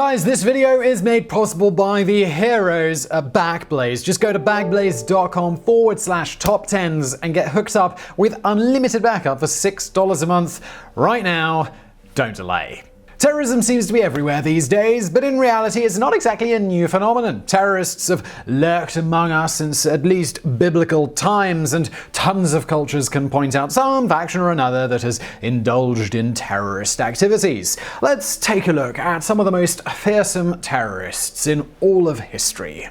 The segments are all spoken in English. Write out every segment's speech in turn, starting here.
Guys, this video is made possible by the heroes at Backblaze. Just go to backblaze.com/TopTenz and get hooked up with unlimited backup for $6 a month right now. Don't delay. Terrorism seems to be everywhere these days, but in reality it's not exactly a new phenomenon. Terrorists have lurked among us since at least biblical times, and tons of cultures can point out some faction or another that has indulged in terrorist activities. Let's take a look at some of the most fearsome terrorists in all of history.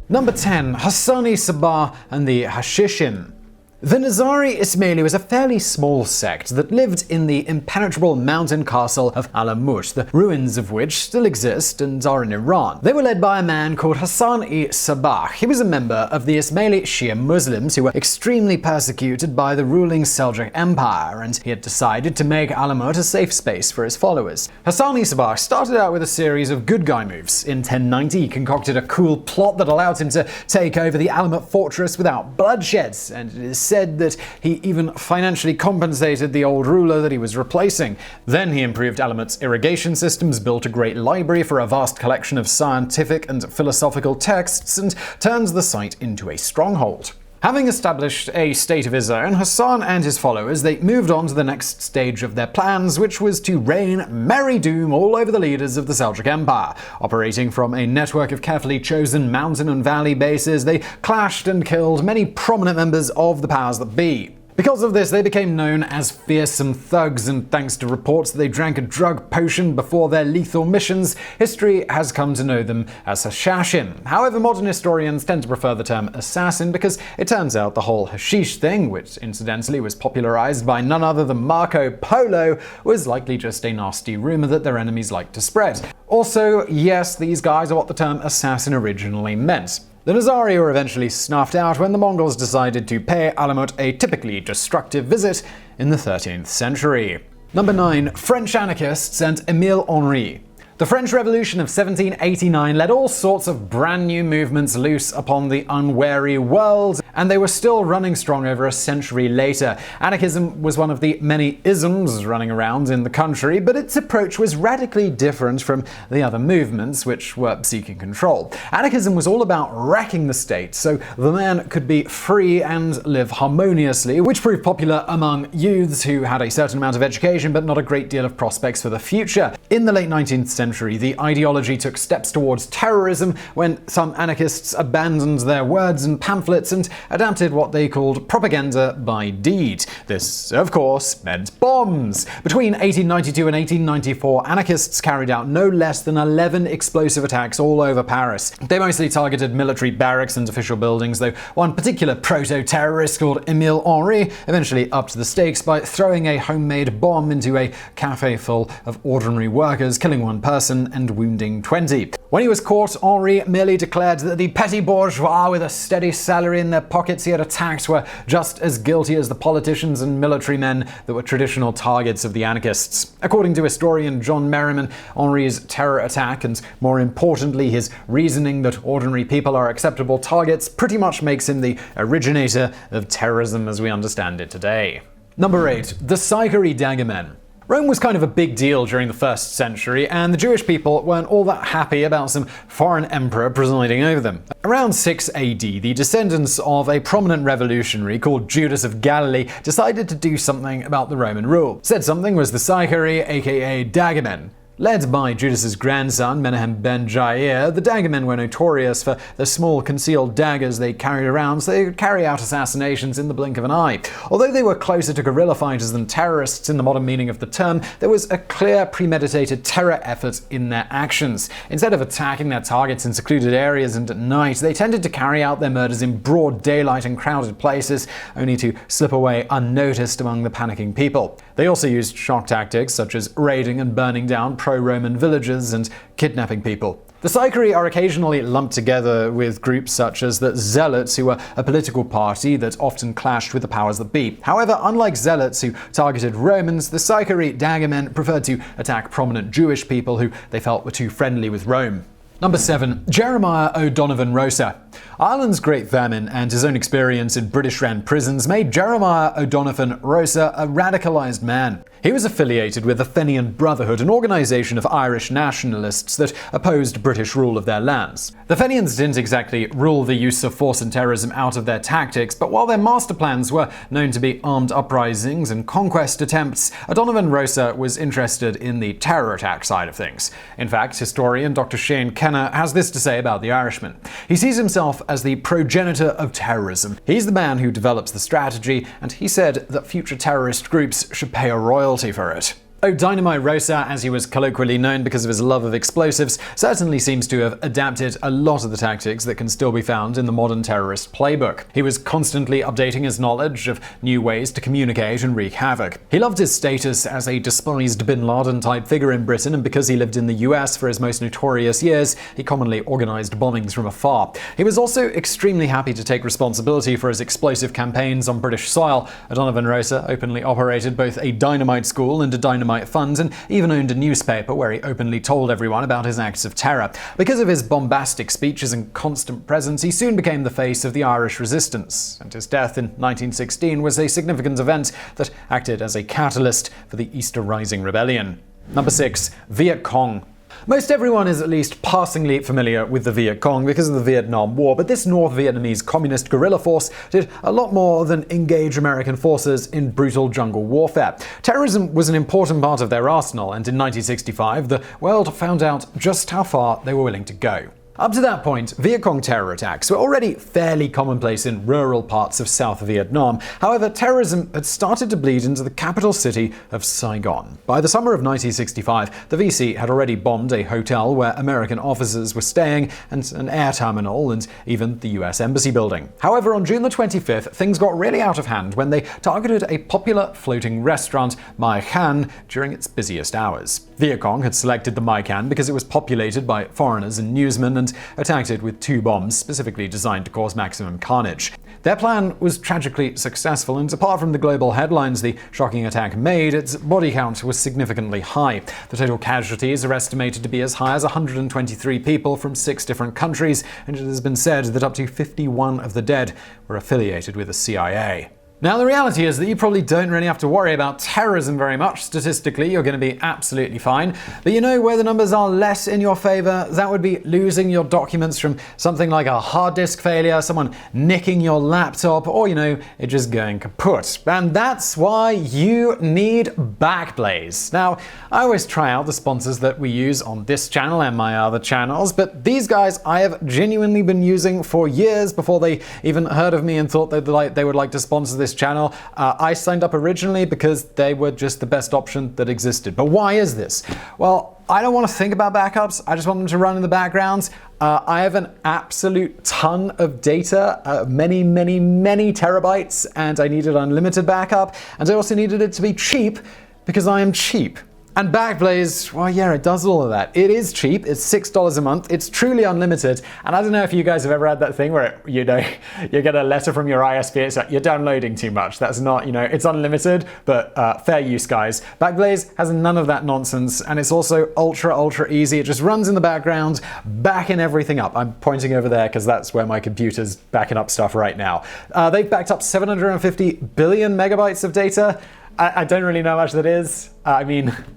Number 10. Hasan-e, Sabah, and the Hashishim. The Nizari Ismaili was a fairly small sect that lived in the impenetrable mountain castle of Alamut, the ruins of which still exist and are in Iran. They were led by a man called Hasan-e Sabah. He was a member of the Ismaili Shia Muslims who were extremely persecuted by the ruling Seljuk Empire, and he had decided to make Alamut a safe space for his followers. Hasan-e Sabah started out with a series of good guy moves. In 1090, he concocted a cool plot that allowed him to take over the Alamut fortress without bloodshed, and it is said that he even financially compensated the old ruler that he was replacing. Then he improved Alamut's irrigation systems, built a great library for a vast collection of scientific and philosophical texts, and turned the site into a stronghold. Having established a state of his own, Hasan and his followers, they moved on to the next stage of their plans, which was to rain merry doom all over the leaders of the Seljuk Empire. Operating from a network of carefully chosen mountain and valley bases, they clashed and killed many prominent members of the powers that be. Because of this, they became known as fearsome thugs, and thanks to reports that they drank a drug potion before their lethal missions, history has come to know them as Hashishim. However, modern historians tend to prefer the term assassin because it turns out the whole hashish thing, which incidentally was popularized by none other than Marco Polo, was likely just a nasty rumor that their enemies liked to spread. Also, yes, these guys are what the term assassin originally meant. The Nizari were eventually snuffed out when the Mongols decided to pay Alamut a typically destructive visit in the 13th century. Number 9. French anarchists and Émile Henry. The French Revolution of 1789 let all sorts of brand new movements loose upon the unwary world, and they were still running strong over a century later. Anarchism was one of the many isms running around in the country, but its approach was radically different from the other movements which were seeking control. Anarchism was all about wrecking the state so the man could be free and live harmoniously, which proved popular among youths who had a certain amount of education but not a great deal of prospects for the future. In the late 19th century, the ideology took steps towards terrorism when some anarchists abandoned their words and pamphlets and adapted what they called propaganda by deed. This, of course, meant bombs. Between 1892 and 1894, anarchists carried out no less than 11 explosive attacks all over Paris. They mostly targeted military barracks and official buildings, though one particular proto-terrorist called Émile Henry eventually upped the stakes by throwing a homemade bomb into a cafe full of ordinary workers, killing one person and wounding 20. When he was caught, Henry merely declared that the petty bourgeois with a steady salary in their pockets he had attacked were just as guilty as the politicians and military men that were traditional targets of the anarchists. According to historian John Merriman, Henry's terror attack, and more importantly his reasoning that ordinary people are acceptable targets, pretty much makes him the originator of terrorism as we understand it today. Number 8. The Psychery Daggerman. Rome was kind of a big deal during the 1st century, and the Jewish people weren't all that happy about some foreign emperor presiding over them. Around 6 AD, the descendants of a prominent revolutionary called Judas of Galilee decided to do something about the Roman rule. Said something was the Psychery, aka Daggermen. Led by Judas's grandson, Menahem ben Jair, the Daggermen were notorious for the small concealed daggers they carried around so they could carry out assassinations in the blink of an eye. Although they were closer to guerrilla fighters than terrorists in the modern meaning of the term, there was a clear premeditated terror effort in their actions. Instead of attacking their targets in secluded areas and at night, they tended to carry out their murders in broad daylight and crowded places, only to slip away unnoticed among the panicking people. They also used shock tactics such as raiding and burning down pro-Roman villages and kidnapping people. The Sicarii are occasionally lumped together with groups such as the Zealots, who were a political party that often clashed with the powers that be. However, unlike Zealots who targeted Romans, the Psychery Daggermen preferred to attack prominent Jewish people who they felt were too friendly with Rome. Number 7. Jeremiah Odonovan Rosa. Ireland's Great Famine and his own experience in British-run prisons made Jeremiah Odonovan Rosa a radicalized man. He was affiliated with the Fenian Brotherhood, an organization of Irish nationalists that opposed British rule of their lands. The Fenians didn't exactly rule the use of force and terrorism out of their tactics, but while their master plans were known to be armed uprisings and conquest attempts, Odonovan Rosa was interested in the terror attack side of things. In fact, historian Dr. Shane Kenner has this to say about the Irishman. He sees himself as the progenitor of terrorism. He's the man who develops the strategy, and he said that future terrorist groups should pay a royalty for it. Dynamite Rosa, as he was colloquially known because of his love of explosives, certainly seems to have adapted a lot of the tactics that can still be found in the modern terrorist playbook. He was constantly updating his knowledge of new ways to communicate and wreak havoc. He loved his status as a despised Bin Laden-type figure in Britain, and because he lived in the US for his most notorious years, he commonly organized bombings from afar. He was also extremely happy to take responsibility for his explosive campaigns on British soil. Odonovan Rosa openly operated both a dynamite school and a dynamite fund, and even owned a newspaper where he openly told everyone about his acts of terror. Because of his bombastic speeches and constant presence, he soon became the face of the Irish resistance, and his death in 1916 was a significant event that acted as a catalyst for the Easter Rising Rebellion. Number 6. Viet Cong. Most everyone is at least passingly familiar with the Viet Cong because of the Vietnam War, but this North Vietnamese communist guerrilla force did a lot more than engage American forces in brutal jungle warfare. Terrorism was an important part of their arsenal, and in 1965, the world found out just how far they were willing to go. Up to that point, Vietcong terror attacks were already fairly commonplace in rural parts of South Vietnam. However, terrorism had started to bleed into the capital city of Saigon. By the summer of 1965, the VC had already bombed a hotel where American officers were staying, and an air terminal, and even the US Embassy building. However, on June the 25th, things got really out of hand when they targeted a popular floating restaurant, Mai Khan, during its busiest hours. Vietcong had selected the Mai Khan because it was populated by foreigners and newsmen, and attacked it with 2 bombs specifically designed to cause maximum carnage. Their plan was tragically successful, and apart from the global headlines the shocking attack made, its body count was significantly high. The total casualties are estimated to be as high as 123 people from 6 different countries, and it has been said that up to 51 of the dead were affiliated with the CIA. Now, the reality is that you probably don't really have to worry about terrorism very much. Statistically, you're going to be absolutely fine. But you know where the numbers are less in your favor? That would be losing your documents from something like a hard disk failure, someone nicking your laptop, or, it just going kaput. And that's why you need Backblaze. Now, I always try out the sponsors that we use on this channel and my other channels, but these guys I have genuinely been using for years before they even heard of me and thought they would like to sponsor this channel. I signed up originally because they were just the best option that existed. But why is this? Well, I don't want to think about backups. I just want them to run in the background. I have an absolute ton of data, many terabytes, and I needed unlimited backup. And I also needed it to be cheap because I am cheap. And Backblaze, well, yeah, it does all of that. It is cheap. It's $6 a month. It's truly unlimited. And I don't know if you guys have ever had that thing where, you get a letter from your ISP. It's like, you're downloading too much. That's not, it's unlimited, but fair use, guys. Backblaze has none of that nonsense. And it's also ultra easy. It just runs in the background, backing everything up. I'm pointing over there because that's where my computer's backing up stuff right now. They've backed up 750 billion megabytes of data. I don't really know how much that is. I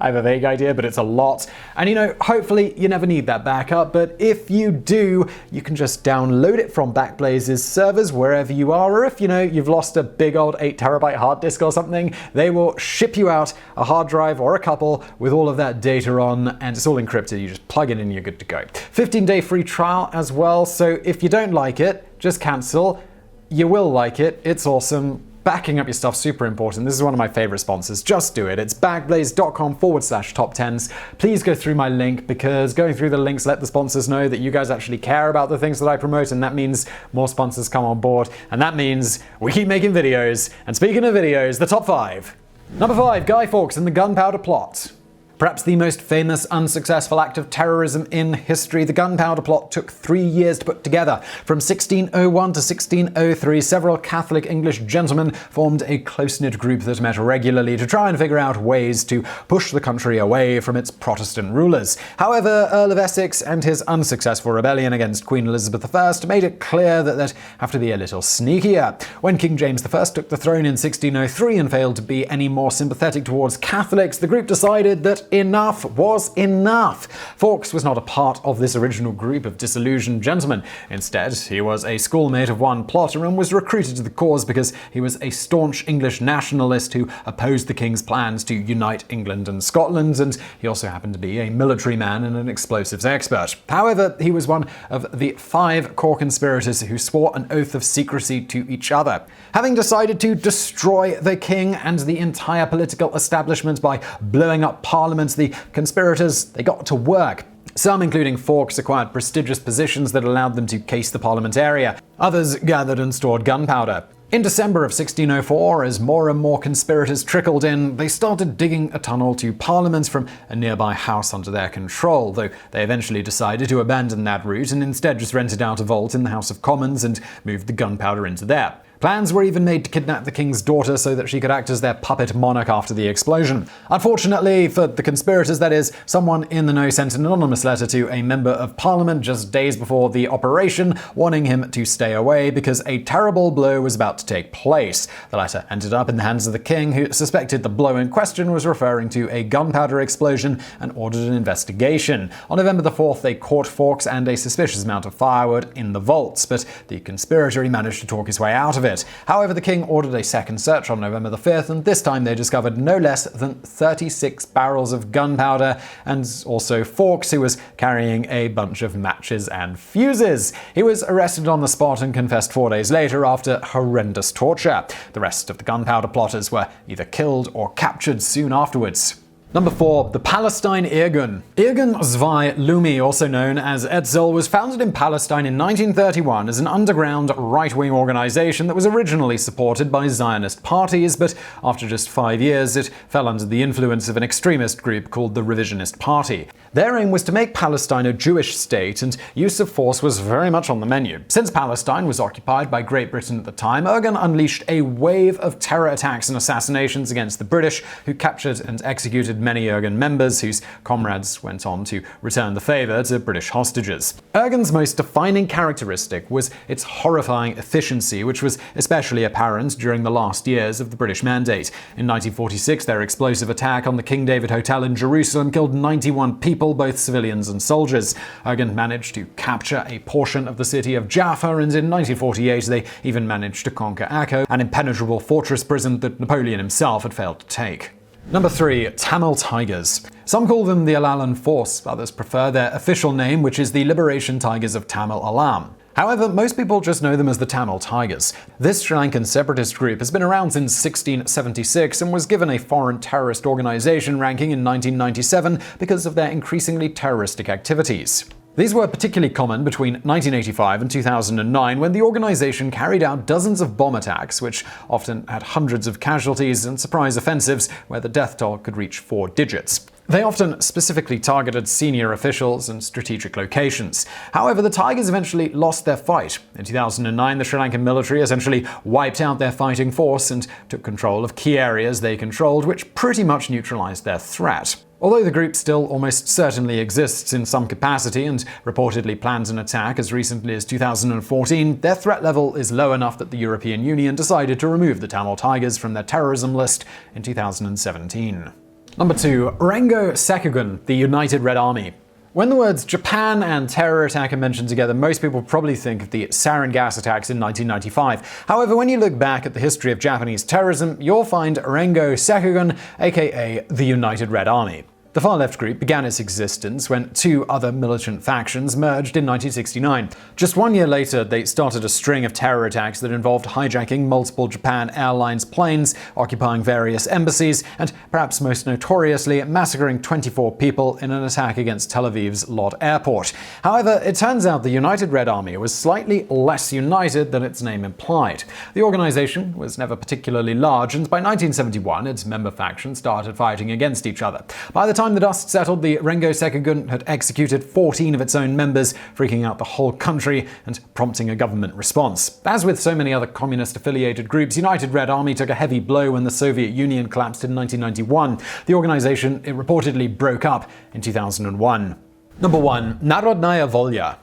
have a vague idea, but it's a lot. And hopefully you never need that backup, but if you do, you can just download it from Backblaze's servers wherever you are, or if you've lost a big old 8 terabyte hard disk or something, they will ship you out a hard drive or a couple with all of that data on, and it's all encrypted. You just plug it in and you're good to go. 15-day free trial as well, so if you don't like it, just cancel. You will like it. It's awesome. Backing up your stuff, super important. This is one of my favorite sponsors. Just do it. It's backblaze.com/TopTenz. Please go through my link, because going through the links let the sponsors know that you guys actually care about the things that I promote, and that means more sponsors come on board, and that means we keep making videos. And speaking of videos, the top 5. Number 5, Guy Fawkes and the Gunpowder Plot. Perhaps the most famous unsuccessful act of terrorism in history, the Gunpowder Plot took 3 years to put together. From 1601 to 1603, several Catholic English gentlemen formed a close-knit group that met regularly to try and figure out ways to push the country away from its Protestant rulers. However, Earl of Essex and his unsuccessful rebellion against Queen Elizabeth I made it clear that they'd have to be a little sneakier. When King James I took the throne in 1603 and failed to be any more sympathetic towards Catholics, the group decided that enough was enough. Fawkes was not a part of this original group of disillusioned gentlemen. Instead, he was a schoolmate of one plotter and was recruited to the cause because he was a staunch English nationalist who opposed the king's plans to unite England and Scotland, and he also happened to be a military man and an explosives expert. However, he was one of the 5 core conspirators who swore an oath of secrecy to each other. Having decided to destroy the king and the entire political establishment by blowing up Parliament, the conspirators, they got to work. Some, including Fawkes, acquired prestigious positions that allowed them to case the Parliament area. Others gathered and stored gunpowder. In December of 1604, as more and more conspirators trickled in, they started digging a tunnel to Parliament from a nearby house under their control, though they eventually decided to abandon that route and instead just rented out a vault in the House of Commons and moved the gunpowder into there. Plans were even made to kidnap the king's daughter so that she could act as their puppet monarch after the explosion. Unfortunately for the conspirators, that is, someone in the know sent an anonymous letter to a member of parliament just days before the operation, warning him to stay away because a terrible blow was about to take place. The letter ended up in the hands of the king, who suspected the blow in question was referring to a gunpowder explosion and ordered an investigation. On November the 4th, they caught Fawkes and a suspicious amount of firewood in the vaults, but the conspirator managed to talk his way out of it. However, the king ordered a second search on November the 5th, and this time they discovered no less than 36 barrels of gunpowder, and also Fawkes, who was carrying a bunch of matches and fuses. He was arrested on the spot and confessed 4 days later after horrendous torture. The rest of the gunpowder plotters were either killed or captured soon afterwards. Number 4. The Palestine Irgun. Irgun Zvi Lumi, also known as Etzel, was founded in Palestine in 1931 as an underground right-wing organization that was originally supported by Zionist parties, but after just 5 years it fell under the influence of an extremist group called the Revisionist Party. Their aim was to make Palestine a Jewish state, and use of force was very much on the menu. Since Palestine was occupied by Great Britain at the time, Irgun unleashed a wave of terror attacks and assassinations against the British, who captured and executed many Irgun members whose comrades went on to return the favor to British hostages. Irgun's most defining characteristic was its horrifying efficiency, which was especially apparent during the last years of the British Mandate. In 1946, their explosive attack on the King David Hotel in Jerusalem killed 91 people, both civilians and soldiers. Irgun managed to capture a portion of the city of Jaffa, and in 1948 they even managed to conquer Akko, an impenetrable fortress prison that Napoleon himself had failed to take. Number 3. Tamil Tigers. Some call them the Alalan Force, others prefer their official name, which is the Liberation Tigers of Tamil Alam. However, most people just know them as the Tamil Tigers. This Sri Lankan separatist group has been around since 1676 and was given a foreign terrorist organization ranking in 1997 because of their increasingly terroristic activities. These were particularly common between 1985 and 2009, when the organization carried out dozens of bomb attacks, which often had hundreds of casualties, and surprise offensives where the death toll could reach 4 digits. They often specifically targeted senior officials and strategic locations. However, the Tigers eventually lost their fight. In 2009, the Sri Lankan military essentially wiped out their fighting force and took control of key areas they controlled, which pretty much neutralized their threat. Although the group still almost certainly exists in some capacity and reportedly planned an attack as recently as 2014, their threat level is low enough that the European Union decided to remove the Tamil Tigers from their terrorism list in 2017. Number 2. Rengo Sekigun, the United Red Army. When the words Japan and terror attack are mentioned together, most people probably think of the sarin gas attacks in 1995. However, when you look back at the history of Japanese terrorism, you'll find Rengo Sekigun, aka the United Red Army. The far-left group began its existence when 2 other militant factions merged in 1969. Just 1 year later, they started a string of terror attacks that involved hijacking multiple Japan Airlines planes, occupying various embassies, and perhaps most notoriously, massacring 24 people in an attack against Tel Aviv's Lod Airport. However, it turns out the United Red Army was slightly less united than its name implied. The organization was never particularly large, and by 1971, its member factions started fighting against each other. By the time the dust settled, the Rengo Sekigun had executed 14 of its own members, freaking out the whole country and prompting a government response. As with so many other communist-affiliated groups, United Red Army took a heavy blow when the Soviet Union collapsed in 1991. The organization reportedly broke up in 2001. Number 1. Narodnaya Volya.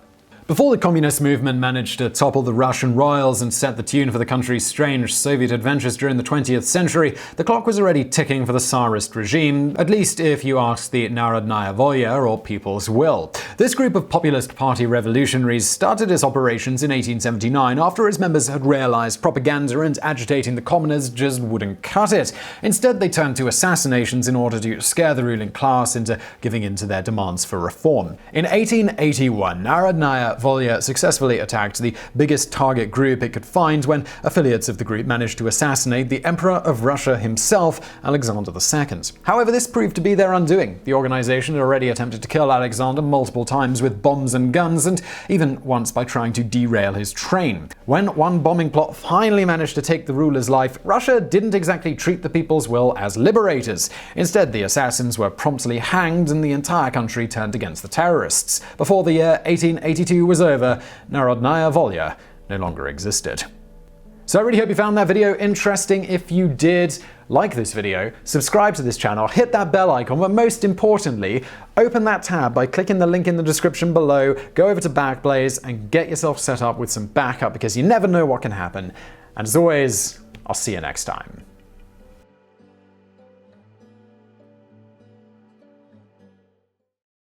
Before the communist movement managed to topple the Russian royals and set the tune for the country's strange Soviet adventures during the 20th century, the clock was already ticking for the Tsarist regime, at least if you asked the Narodnaya Volya, or People's Will. This group of populist party revolutionaries started its operations in 1879 after its members had realized propaganda and agitating the commoners just wouldn't cut it. Instead, they turned to assassinations in order to scare the ruling class into giving in to their demands for reform. In 1881, Narodnaya Volya successfully attacked the biggest target group it could find when affiliates of the group managed to assassinate the Emperor of Russia himself, Alexander II. However, this proved to be their undoing. The organization had already attempted to kill Alexander multiple times with bombs and guns, and even once by trying to derail his train. When one bombing plot finally managed to take the ruler's life, Russia didn't exactly treat the People's Will as liberators. Instead, the assassins were promptly hanged and the entire country turned against the terrorists. Before the year 1882 was over, Narodnaya Volya no longer existed. So I really hope you found that video interesting. If you did, like this video, subscribe to this channel, hit that bell icon, but most importantly, open that tab by clicking the link in the description below, go over to Backblaze and get yourself set up with some backup, because you never know what can happen. And as always, I'll see you next time.